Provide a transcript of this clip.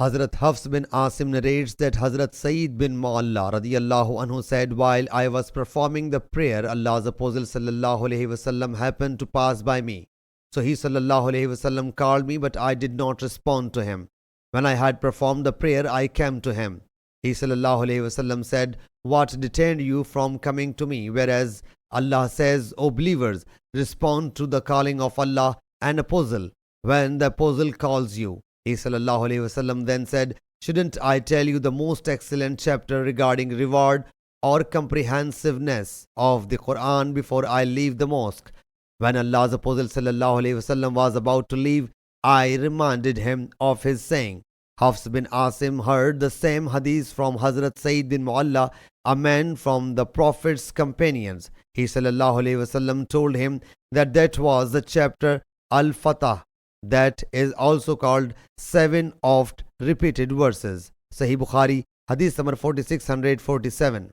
Hazrat Hafs bin Asim narrates that Hazrat Sayyid bin Mu'alla radiyallahu anhu said, while I was performing the prayer, Allah's Apostle sallallahu alaihi wasallam happened to pass by me. So he sallallahu alaihi wasallam called me, but I did not respond to him. When I had performed the prayer, I came to him. He sallallahu alaihi wasallam said, what detained you from coming to me? Whereas Allah says, O believers, respond to the calling of Allah and Apostle when the Apostle calls you. He sallallahu alaihi wasallam then said, shouldn't I tell you the most excellent chapter regarding reward or comprehensiveness of the Quran before I leave the mosque? When Allah's Apostle sallallahu alaihi wasallam was about to leave, I reminded him of his saying. Hafs bin Asim heard the same hadith from Hazrat Sayyid bin Mu'alla, a man from the Prophet's companions. He sallallahu alaihi wasallam told him that was the chapter Al-Fatah, that is also called 7 oft repeated verses. Sahih Bukhari, Hadith number 4647.